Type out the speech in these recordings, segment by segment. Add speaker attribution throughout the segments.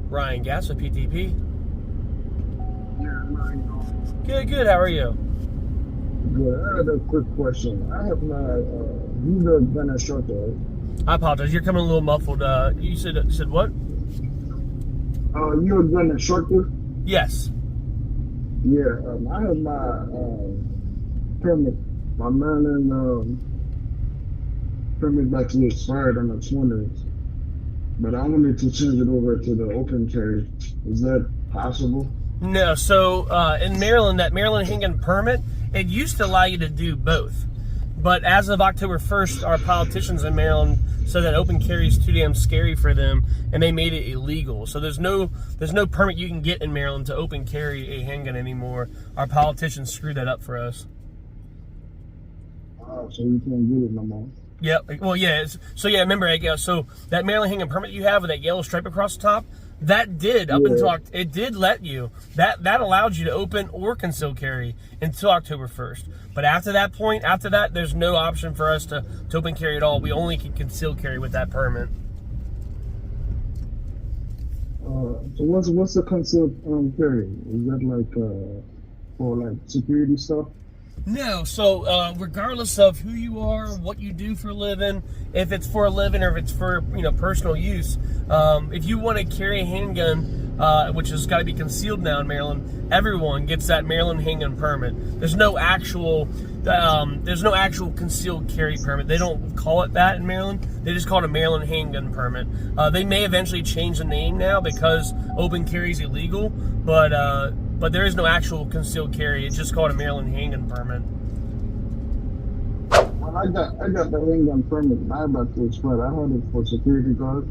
Speaker 1: Ryan Gass with PTP.
Speaker 2: Yeah, how you doing?
Speaker 1: Good. How are you?
Speaker 2: Good. I had a quick question. I have my you've been a instructor.
Speaker 1: I apologize. You're coming a little muffled. You said what?
Speaker 2: You've been an instructor?
Speaker 1: Yes.
Speaker 2: Yeah. I have my permit, my Maryland permit actually expired on the 20th, but I wanted to change it over to the open carry. Is that possible?
Speaker 1: No. So in Maryland, that Maryland Handgun Permit, it used to allow you to do both. But as of October 1st, our politicians in Maryland said that open carry is too damn scary for them, and they made it illegal. So there's no permit you can get in Maryland to open carry a handgun anymore. Our politicians screwed that up for us.
Speaker 2: Oh, so you can't get it no more.
Speaker 1: Yep. Well, yeah. Remember, so that Maryland Handgun Permit you have with that yellow stripe across the top, that did until it did let you that allowed you to open or conceal carry until October 1st. But after that, there's no option for us to open carry at all. We only can conceal carry with that permit.
Speaker 2: So what's the concealed carry? Is that like for like security stuff?
Speaker 1: No, so regardless of who you are, what you do for a living, if it's for a living or if it's for personal use, if you want to carry a handgun, which has got to be concealed now in Maryland, everyone gets that Maryland Handgun Permit. There's no actual concealed carry permit. They don't call it that in Maryland. They just call it a Maryland Handgun Permit. They may eventually change the name now because open carry is illegal, but there is no actual concealed carry. It's just called a Maryland Handgun Permit.
Speaker 2: Well, I got the handgun permit. I about to expire. I had it for security guard.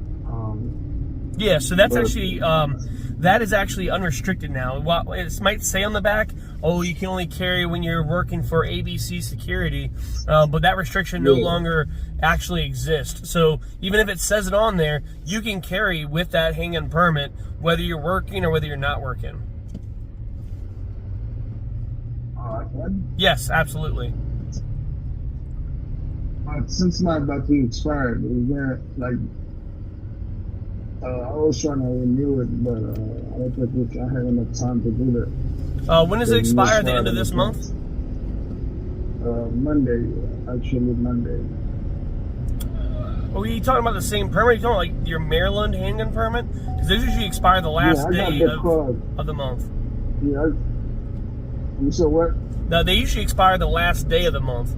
Speaker 1: Yeah, so that's that is actually unrestricted now. Well, it might say on the back, oh, you can only carry when you're working for ABC Security, but that restriction no longer actually exists. So even if it says it on there, you can carry with that handgun permit, whether you're working or whether you're not working. Yes, absolutely.
Speaker 2: But since my battery expired, is there like I was trying to renew it, but I don't think I had enough time to do that.
Speaker 1: When does it expire? The end of this month?
Speaker 2: Monday, actually Monday.
Speaker 1: Are you talking about the same permit? Are you talking about like your Maryland handgun permit? Because those usually expire the last day of the month.
Speaker 2: Yeah. You said what?
Speaker 1: No, they usually expire the last day of the month.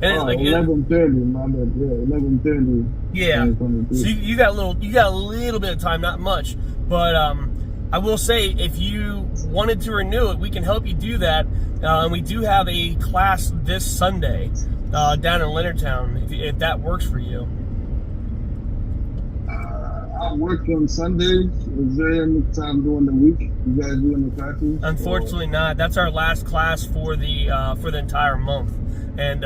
Speaker 1: And
Speaker 2: like 11:30, my bad. Yeah, 11:30.
Speaker 1: Yeah. So you got a little bit of time, not much. But I will say, if you wanted to renew it, we can help you do that. And we do have a class this Sunday down in Leonardtown, if that works for you.
Speaker 2: I work on Sundays. Is there any time during the week you guys do any classes?
Speaker 1: Unfortunately not. That's our last class for the entire month. And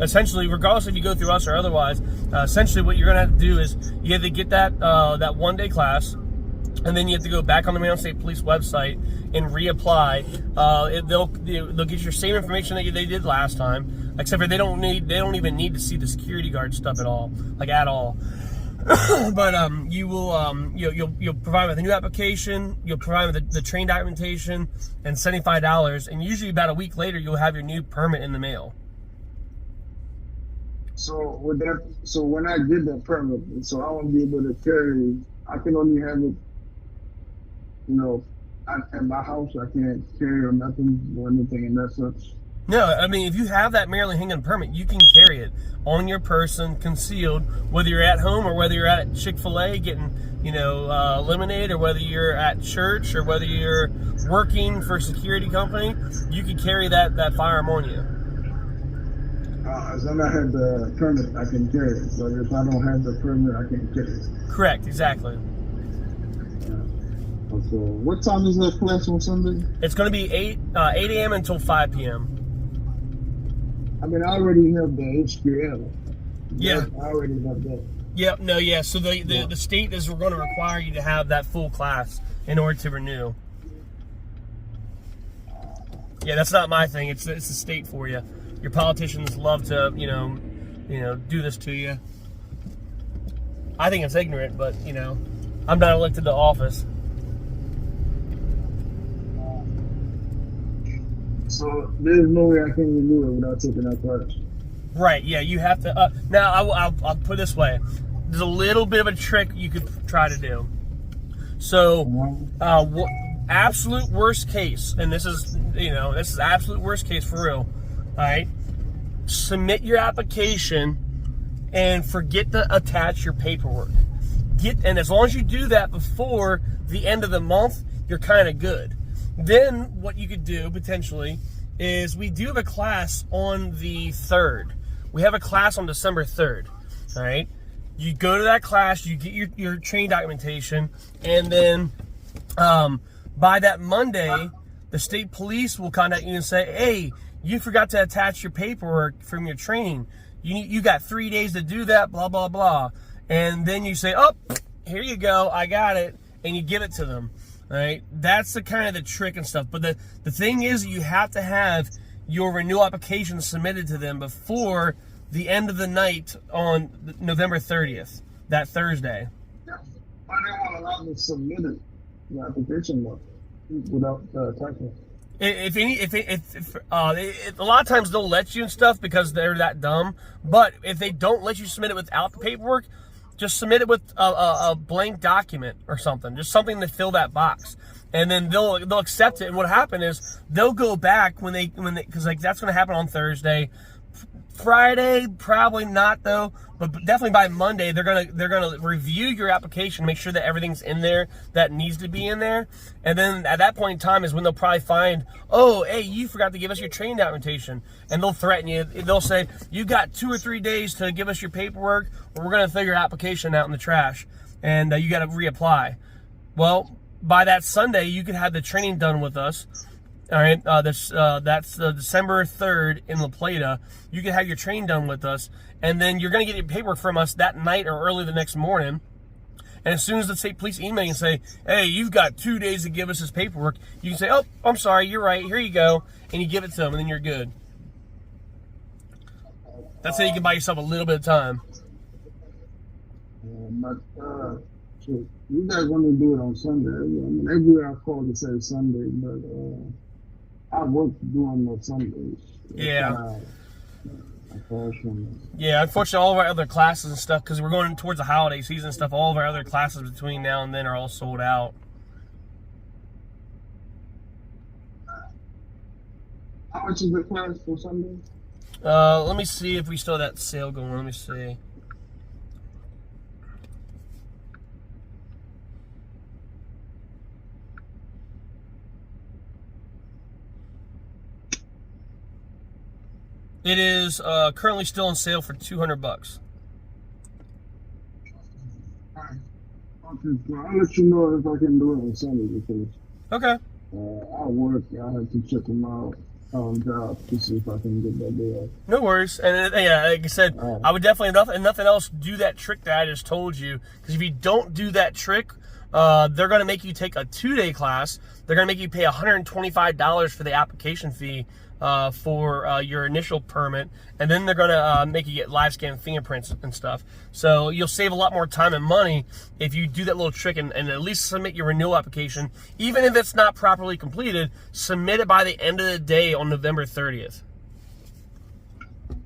Speaker 1: essentially, regardless if you go through us or otherwise, essentially what you're going to have to do is you have to get that one-day class, and then you have to go back on the Maryland State Police website and reapply. They'll get your same information that they did last time, except for they don't even need to see the security guard stuff at all. But you'll provide with a new application, you'll provide with the train documentation, and $75, and usually about a week later you'll have your new permit in the mail.
Speaker 2: So when I get that permit, so I won't be able to carry. I can only have it, at my house. I can't carry or nothing or anything in that such.
Speaker 1: No, I mean, if you have that Maryland Handgun Permit, you can carry it on your person, concealed, whether you're at home or whether you're at Chick-fil-A getting, lemonade, or whether you're at church or whether you're working for a security company, you can carry that firearm on you.
Speaker 2: As long as I have the permit, I can carry it. So if I don't have the permit, I can't carry it.
Speaker 1: Correct, exactly.
Speaker 2: So what time is that class on Sunday?
Speaker 1: It's going to be 8 a.m. until 5 p.m.
Speaker 2: I mean, I already have the HQL.
Speaker 1: Yeah.
Speaker 2: I already have that.
Speaker 1: Yep, no, yeah. So the state is going to require you to have that full class in order to renew. Yeah, that's not my thing. It's the state for you. Your politicians love to, do this to you. I think it's ignorant, but I'm not elected to office.
Speaker 2: So there's no way I can renew it without taking that class.
Speaker 1: Right, yeah, you have to. Now, I'll put it this way. There's a little bit of a trick you could try to do. So, absolute worst case, and this is absolute worst case for real, all right? Submit your application and forget to attach your paperwork. And as long as you do that before the end of the month, you're kind of good. Then what you could do potentially is we do have a class on the 3rd. We have a class on December 3rd, all right? You go to that class, you get your training documentation, and then by that Monday, the state police will contact you and say, hey, you forgot to attach your paperwork from your training. You got 3 days to do that, blah, blah, blah. And then you say, oh, here you go, I got it, and you give it to them, all right? That's the kind of the trick and stuff. But the thing is, you have to have your renewal application submitted to them before the end of the night on November 30th, that Thursday.
Speaker 2: Yeah. I didn't want to allow me to submit it, the application without attaching.
Speaker 1: If a lot of times they'll let you and stuff because they're that dumb. But if they don't let you submit it without the paperwork, just submit it with a blank document or something, just something to fill that box, and then they'll accept it. And what happened is they'll go back when they because like that's going to happen on Thursday. Friday, probably not though, but definitely by Monday they're gonna review your application, make sure that everything's in there that needs to be in there, and then at that point in time is when they'll probably find, oh, hey, you forgot to give us your training documentation, and they'll threaten you. They'll say you got 2 or 3 days to give us your paperwork, or we're gonna throw your application out in the trash, and you got to reapply. Well, by that Sunday, you could have the training done with us. All right, that's December 3rd in La Plata. You can have your training done with us, and then you're going to get your paperwork from us that night or early the next morning. And as soon as the state police email you and say, hey, you've got 2 days to give us this paperwork, you can say, oh, I'm sorry, you're right, here you go, and you give it to them, and then you're good. That's how you can buy yourself a little bit of time.
Speaker 2: So you guys want to do it on Sunday? I mean, everywhere I call it says Sunday, but I work doing the Sundays.
Speaker 1: Yeah. Yeah, unfortunately, all of our other classes and stuff, because we're going towards the holiday season and stuff, all of our other classes between now and then are all sold out.
Speaker 2: How much is the class for Sunday?
Speaker 1: Let me see if we still have that sale going. Let me see. It is currently still on sale for $200.
Speaker 2: Alright. Okay, so I'll let you know if I can do it on Sunday because
Speaker 1: Okay.
Speaker 2: I work. I have to check them out on job to see if I can get that day off.
Speaker 1: No worries. And yeah, like I said, I would definitely, if nothing else, do that trick that I just told you. Because if you don't do that trick, they're going to make you take a 2-day class. They're going to make you pay $125 for the application fee for your initial permit, and then they're going to make you get live scan fingerprints and stuff. So you'll save a lot more time and money if you do that little trick and at least submit your renewal application. Even if it's not properly completed, submit it by the end of the day on November 30th.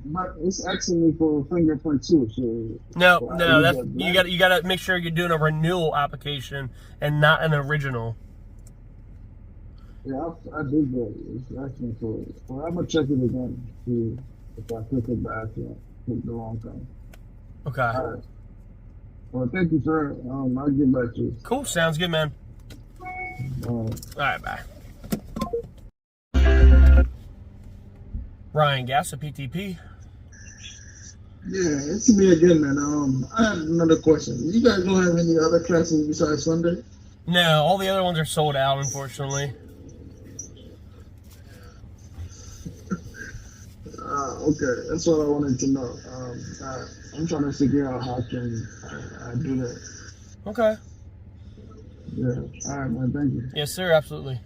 Speaker 2: But it's asking me for fingerprint too, so
Speaker 1: no, that's you got to make sure you're doing a renewal application and not an original.
Speaker 2: Yeah, I did that. It's asking for it. Well, I'm gonna check it again, see if I click it back and click the wrong thing.
Speaker 1: Okay.
Speaker 2: All right. Well, thank you, sir. I'll get back to you.
Speaker 1: Cool. Sounds good, man. All right, bye. Ryan Gass of PTP.
Speaker 2: Yeah, it's me again, man. I have another question. You guys don't have any other classes besides Sunday?
Speaker 1: No, all the other ones are sold out, unfortunately.
Speaker 2: Okay, that's what I wanted to know. I'm trying to figure out how I can do that.
Speaker 1: Okay.
Speaker 2: Yeah. All right, man. Thank you.
Speaker 1: Yes, sir. Absolutely.